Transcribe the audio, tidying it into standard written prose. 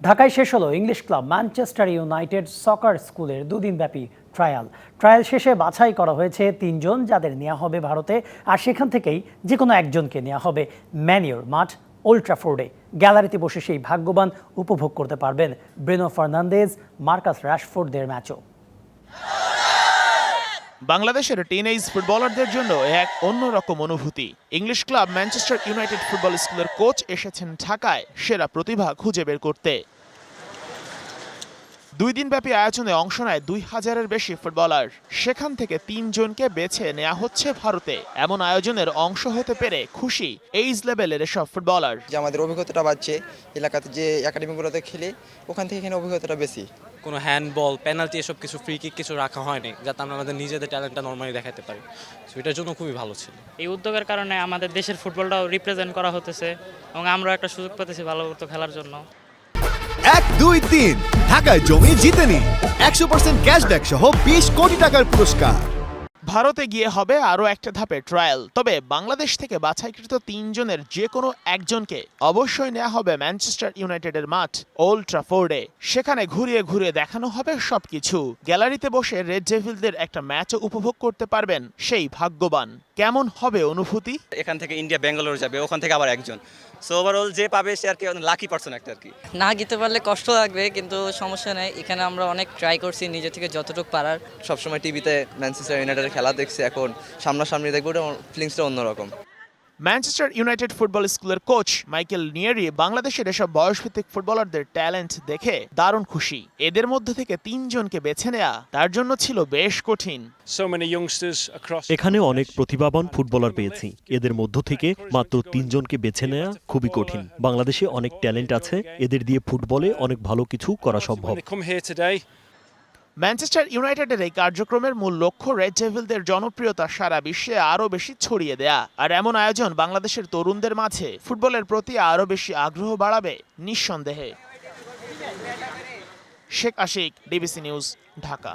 ঢাকায় শেষ হলো ইংলিশ ক্লাব ম্যানচেস্টার ইউনাইটেড সকার স্কুলের দুদিনব্যাপী ট্রায়াল শেষে বাছাই করা হয়েছে ৩ জন, যাদের নেওয়া হবে ভারতে। আর সেখান থেকেই যে কোনো একজনকে নেওয়া হবে ম্যানিউর মাঠ ওল্ড ট্র্যাফোর্ডে। গ্যালারিতে বসে সেই ভাগ্যবান উপভোগ করতে পারবেন ব্রুনো ফার্নান্দেজ, মার্কাস রাশফোর্ডদের ম্যাচও। বাংলাদেশের টিনেজ ফুটবলারদের জন্য এক অন্যরকম অনুভূতি। English club Manchester United football স্কুলের কোচ এসেছেন ঢাকায় সেরা প্রতিভা খুঁজে বের করতে। 2 দিনব্যাপী আয়োজনে অংশ নেয় 2000-এর বেশি ফুটবলার। সেখান থেকে 3 জনকে বেছে নেওয়া হচ্ছে ভারতে। এমন আয়োজনের অংশ হতে পেরে খুশি এইজ লেভেলের এসব ফুটবলার। যে আমাদের অভিজ্ঞতাটা বাড়ছে, এলাকাতে যে একাডেমিগুলোতে খেলে ওখান থেকে এখানে অভিজ্ঞতাটা বেশি। কোনো হ্যান্ডবল, পেনাল্টি এসব কিছু, ফ্রি কিক কিছু রাখা হয়নি, যাতে আমরা আমাদের নিজেদের ট্যালেন্টটা নরমালি দেখাতে পারি। সো এটার জন্য খুবই ভালো ছিল। এই উদ্যোগের কারণে আমাদের দেশের ফুটবলটাও রিপ্রেজেন্ট করা হতেছে এবং আমরা একটা সুযোগ পেতেছি ভালো মতো খেলার জন্য। 1, 2, 3 ঢাকায় জমি জিতে নিন 100% ক্যাশব্যাক সহ 20 কোটি টাকার পুরস্কার। ভারতে গিয়ে হবে আরও একটা ধাপে ট্রায়াল। তবে বাংলাদেশ থেকে বাছাইকৃত 3 জনের যে কোনো একজনকে অবশ্যই নেওয়া হবে ম্যানচেস্টার ইউনাইটেডের মাঠ ওল্ড ট্র্যাফোর্ডে। সেখানে ঘুরিয়ে ঘুরিয়ে দেখানো হবে সবকিছু। গ্যালারিতে বসে রেড ডেভিলদের একটা ম্যাচও উপভোগ করতে পারবেন সেই ভাগ্যবান। কেমন হবে অনুভূতি? এখান থেকে ইন্ডিয়া বেঙ্গালোর যাবে, ওখান থেকে আবার একজন। সো ওভারঅল যে পাবে সে আর কি লাকি পারসন একটা আর কি। না জিতে পারলে কষ্ট লাগবে, কিন্তু সমস্যা নেই। এখানে আমরা অনেক ট্রাই করছি নিজে থেকে যতটুকু পারার। সবসময় টিভিতে ম্যানচেস্টার ইউনাইটেডের খেলা দেখছি, এখন সামনাসামনি দেখবো, ওটা ফিলিংসটা অন্যরকম। ম্যানচেস্টার ইউনাইটেড ফুটবল স্কুলের কোচ মাইকেল নিয়েরি বাংলাদেশের এসব বয়সভিত্তিক ফুটবলারদের ট্যালেন্ট দেখে দারুণ খুশি। এদের মধ্য থেকে 3 জনকে বেছে নেওয়া তার জন্য ছিল বেশ কঠিন। এখানে অনেক প্রতিভাবান ফুটবলার পেয়েছি, এদের মধ্য থেকে মাত্র 3 জনকে বেছে নেওয়া খুবই কঠিন। বাংলাদেশে অনেক ট্যালেন্ট আছে, এদের দিয়ে ফুটবলে অনেক ভালো কিছু করা সম্ভব। ম্যানচেস্টার ইউনাইটেডের এই কার্যক্রমের মূল লক্ষ্য রেড ডেভিলদের জনপ্রিয়তা সারা বিশ্বে আরও বেশি ছড়িয়ে দেয়া। আর এমন আয়োজন বাংলাদেশের তরুণদের মাঝে ফুটবলের প্রতি আরও বেশি আগ্রহ বাড়াবে নিঃসন্দেহে। শেখ আশিক, ডিবিসি নিউজ, ঢাকা।